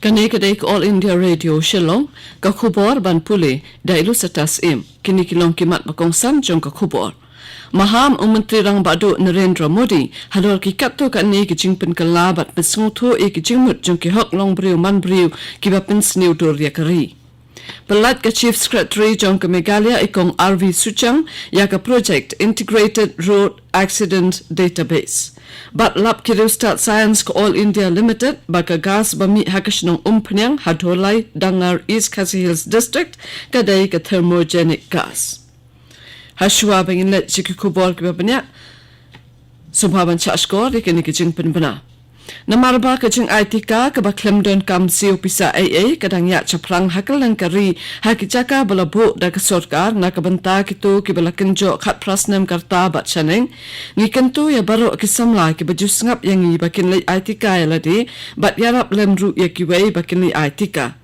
Kanik All India Radio Shillong, kakubor ban puli dailu satas kini kilong kimat bakongsan jong kakubor. Maham Menteri Rang Badu Narendra Modi hador ki kapto kani ki jingpen kalabat pesungtu ki jingmut jong ki hok long briu man briu ki bapin sniu dur yakari. Pelat ka Chief Secretary jong ka Meghalaya ikong RV Suchang ya ka Project Integrated Road Accident Database. But lab Kirustat Science ko All India Limited baka gas bami hakashnong umpanyang hadolay dangar East Khasi Hills District kadai ka thermogenic gas. Hashwa bangin let chikikubor ki babanya subhaban chashkor ikini ki jingpen bana. Namarba kajing ITK ke baklemdon kam siopisa AA kadang ya chaprang hakal lang kari hakijaka balabu da kesorkar na kabenta kitu ki balakenjo khat prasnem karta bat chaneng ngikentu ya baro kisamla ki baju sngap yang i bakin lay ITK ya ladi bat yarap lemru ya kiwei bakin lay ITK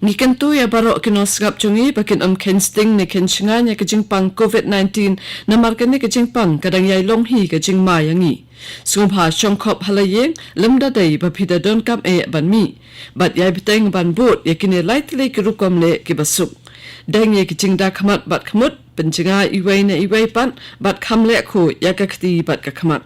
Ngikentu ya baro kinosgap chungi bakin kensting ni kenshingan ya kajingpang COVID-19 na markani kajingpang kadang yai longhi kajing ma yangi. Sungpa chongkop halayeng lemda day bapida don kam ban mi. Bat yai biteng ban boot ya kini lightly kirukom le kibasuk. Deng ya kajingda kamat bat kamut penjinga iway na iway pan bat kam le ko ya kakti bat kakamat.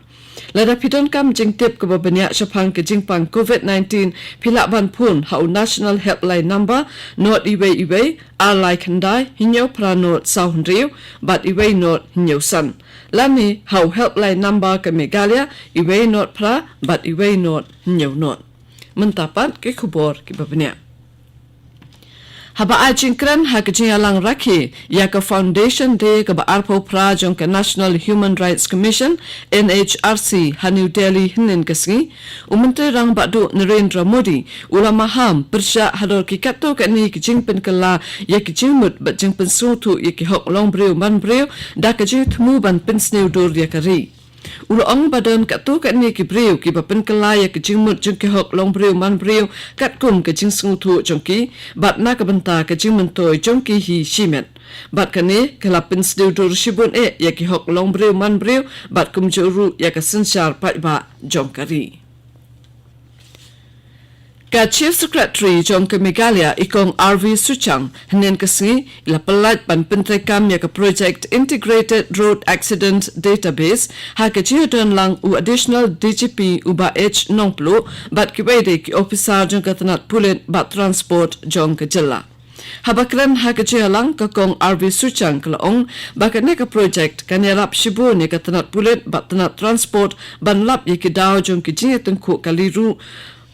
Lada pidon kam jingtip ke babanya syapang ke jingpang COVID-19 pilak ban pun hau national helpline number not iwe alai kandai hinyo pranot saundriu but iwe not hinyo san. Lani hau helpline number ke Meghalaya iwe not pra but iwe not hinyo not. Mentapat ke kubor ke babanya. Haba ajingkran hakajing alang raki ya ka foundation day ka baarpo prajong ka National Human Rights Commission NHRC ha New Delhi hinin kasngi Menteri Rang Badu Narendra Modi ulama ham persya hador ki kapto ka ni ki jingpen kala ya ki jingmut bat jingpen sutu ya ki hok long breu man breu da ka jing thmu ban pinsneu dur ya kari Ulong badan katu kat ni ki breu ki bapen kelaya ki jingmut jeng ki hok long breu man breu kat kum ke jing sungutu jongki bat na ka benta ke jing mentoy jongki hi shimet bat kane kelapin sdeu dur shibun ya ki hok long breu man breu bat kum juru ya ka sensyar pat ba jongkari Ka Chief Secretary jong ke Meghalaya ikong RV Suchang henen kasngi ila pelat ban pentrekam ya ka Project Integrated Road Accident Database ha ka jiodon lang u additional DGP uba H nongplo bat kiwede ki officer jong ka tanat pulit bat transport jong ke jela. Habakran ha ka jialang ka kong RV Suchang kalaong baka ne ka project kanyarap shibu ne ka tanat pulit bat tanat transport ban lap ye ki daw jong ki jingetengku kaliru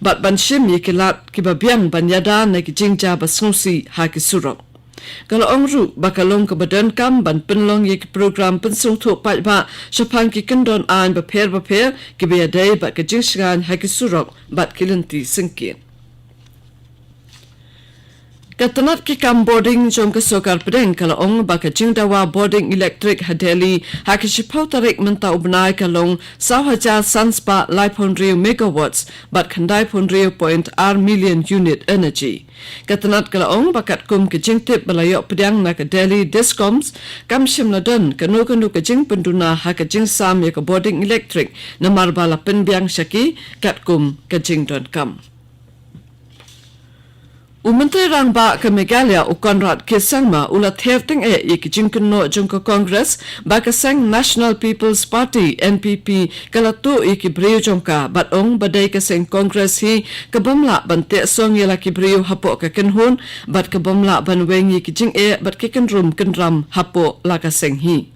Bat ban shim ye kilat kibabiang ban yada na ki jingja basngsi ha ki surok. Kalau ongru bakalong ke badan kam ban penlong ye ki program pensung thok pat ba syapang ki kendon an baper ki biadai bat ke jingsgan ha ki surok bat kilenti singkin. Katanat ki kam boarding jom ke sokar pedeng kalau ong baka jingdawa boarding electric hadeli haki shipau tarik menta ubnai kalong 1,000 sanspa laipondriu megawatts bat khandai pondriu point r million unit energy. Katanat kalau ong bakat kum ke jingtip balayok pedang na ke Delhi Discoms kam shimladan kanu ke jing penduna haka jing sam ya ke boarding electric na marbala penbiang syaki kat kum ke jing don kam. Menteri Rang Ba ke Meghalaya Konrad Kisangma ula thefting ye ki jingkenno jongko Congress ba ka sang National People's Party NPP kalatu ye ki breu jongka bat ong badai ka sang Congress hi ka bamla ban te song ye la ki breu hapo ka kenhun bat ka bamla ban weng ye ki jing bat ki kenrum kenram hapo la ka sang hi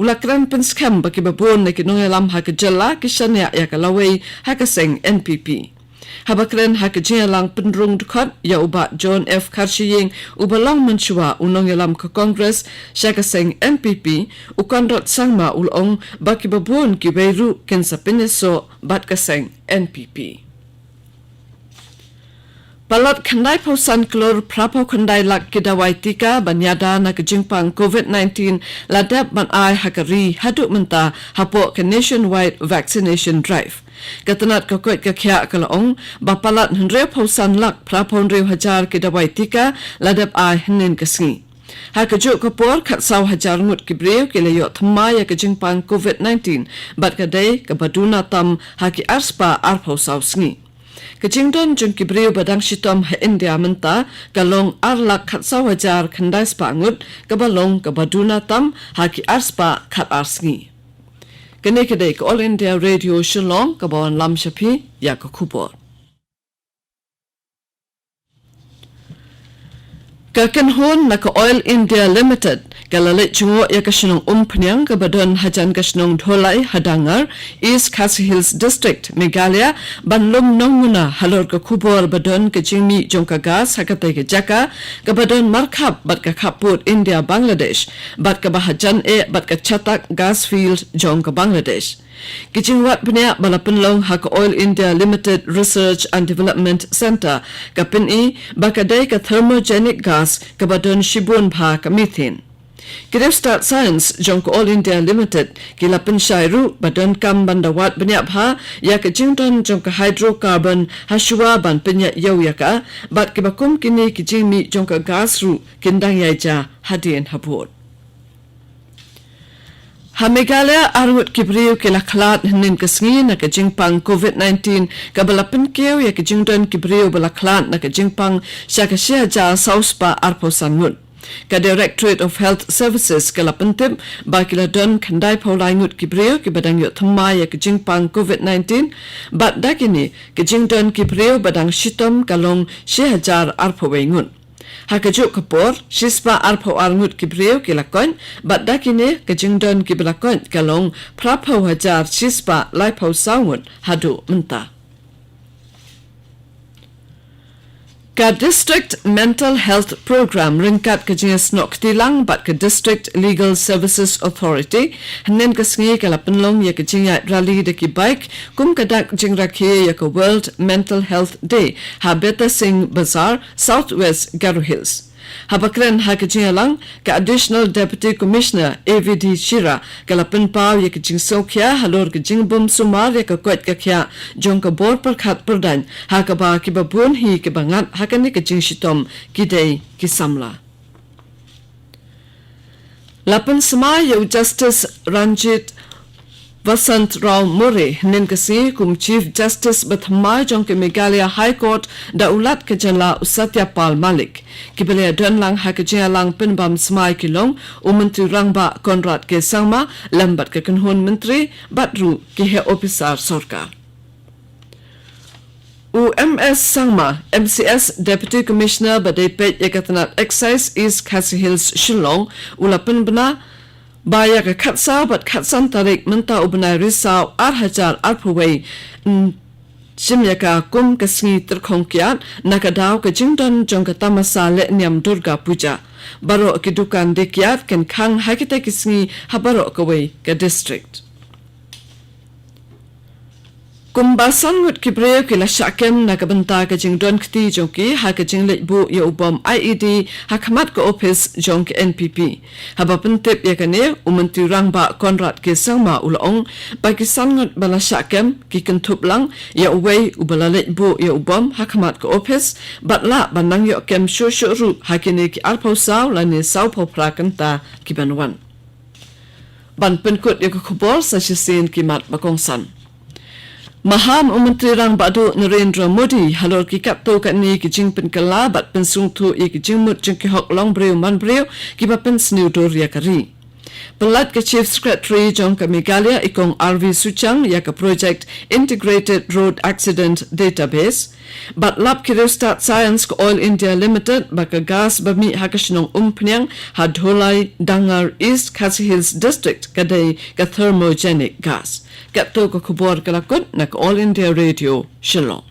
Ula kran penskam ba ki babon ne ki nongelam ha ka jala ki shanya ya ka lawei ha ka sang NPP Habakren hakajia lang penrung dukot ya uba John F. Khasi uba long menchua unong yalam ke Congress syakaseng NPP ukandot sangma ulong baki babun ki beiru ken sa pineso bat kaseng NPP. Palat kandai pausan kelur prapo kandai lak kidawai tika banyada na kejingpang COVID-19 ladap ban ai hakari haduk menta hapo ke nationwide vaccination drive. Katanat kakwet kakya kalaong bapalat henre pausan lak prapo henre hajar kidawai tika ladap ai henen kasngi. Hakajuk kapor kat saw hajar ngut kibriu kilayo thmaya kejingpang COVID-19 bat kadai kabaduna tam haki arspa arpau saw sngi. Kejingdon jung kibriu badang shitom ha India menta kalong arlak khatsaw hajar khandai spangut kabalong kabaduna tam haki arspa khat arsngi. Kene kedai ke All India Radio Shillong kabawan lam shapi ya ka khubor. Kakenhon na ka Oil India Limited kalalit jungo ya kasinong umpanyang kabadon hajan kasinong dholai hadangar East Khasi Hills District Meghalaya banlum nongmuna halor ka khubor badon ka jingmi jongka gas hakatay ka jaka kabadon markhap bat ka khaput India Bangladesh bat ka bahajan bat ka chatak gas field jongka Bangladesh. Kijingwat penya balapenlong haka Oil India Limited Research and Development Center kapini bakadai ka thermogenic gas kabadon shibun bha ka methane. Kidew Start Science jong All India Limited kilapen shairu badon kam bandawat penya bha ya ka jington jong ka hydrocarbon hashua ban penya yaw yaka bat kibakum kini kijingmi jong ka gas ru kindang yaija hadien habot. Ha Meghalaya arut kibriu kilaklat nin kasngi na kajingpang COVID-19 kabalapan keo ya kajingdon kibriu balaklat na kajingpang syakasya ja sauspa arposangut. Ka Directorate of Health Services kalapantip bakiladon kandai paulangut kibriu kibadang yot thamma ya kajingpang COVID-19 bat dakini kajingdon kibriu badang shitom kalong 1000 arpowengut. Hakajuk kapor shispa arpo arngut kibriu kilakon bat dakine kajingdon kiblakon kalong prapo hajar shispa laipo saungut hadu menta. Ka District Mental Health Program ringkat kajingas nok tilang bat ka District Legal Services Authority hanen kasngi kalapenlong ya kajinga rally de ki bike kum kadak jingrakhe ya ka World Mental Health Day ha Beta Singh Bazaar Southwest Garo Hills. Habakren hakajinga lang ka Additional Deputy Commissioner AVD Shira kalapen pau ya kajing sokya halor kajing bum sumar ya ka kwet ka kya jong ka bor par khat perdan hakaba kibabun hi kibangat hakani kajing shitom kidei kisamla. Lapan sama ya Justice Ranjit Vasant Rao Murray nen kasi kum Chief Justice Bathmai jong ke Meghalaya High Court da ulat ke janla Satyapal Malik kibele don lang ha ke lang pinbam smai kilong Menteri Rangba Konrad ke sangma lambat ke kanhun menteri batru ke he officer sarkar. UMS Sangma MCS Deputy Commissioner badai pet yakatanat Excise East Khasi Hills Shillong ulapen bena Baya ka khatsa bat khatsan tarik menta ubnai risau hajar arpaway Shimyaka kum kasngi terkhongkiat nakadaw ka jingdon jong ka tamasa le niam Durga Puja baro kidukan dekiat ken khang hakita kisngi habaro kaway ka district. Kumbasan ngut kibreo kila syakem na kabenta ka jingdon kti jongki ha ka jinglek bu ya ubom IED hakamat ka office jong NPP. Haba pentip ya kane Menteri Rangba Konrad ke sangma ulaong Pakistan ngut bala syakem ki kentup lang ya uway ubalalek bu ya ubom hakamat ka office batla banang yo kem shuru hakine ki alpau saw lani saw po prakanta ki banwan. Ban penkut ya ka khubor sa shisin kimat bakongsan. Maham Menteri Rang Badu Narendra Modi halor ki kapto kat ni ki jingpen kala bat pensung tu ki jingmut jing ki hok long breu man breu ki bapen sniu dor ya kari. Pelat ke Chief Secretary jong ka Meghalaya ikong RV Suchang ya ka Project Integrated Road Accident Database bat lab ki Start Science ka Oil India Limited baka gas bami hakashinong umpnyang hadholai dangar East Khasi Hills District kadai ka thermogenic gas. Kapto ko kubor kalakot na All India Radio Shillong.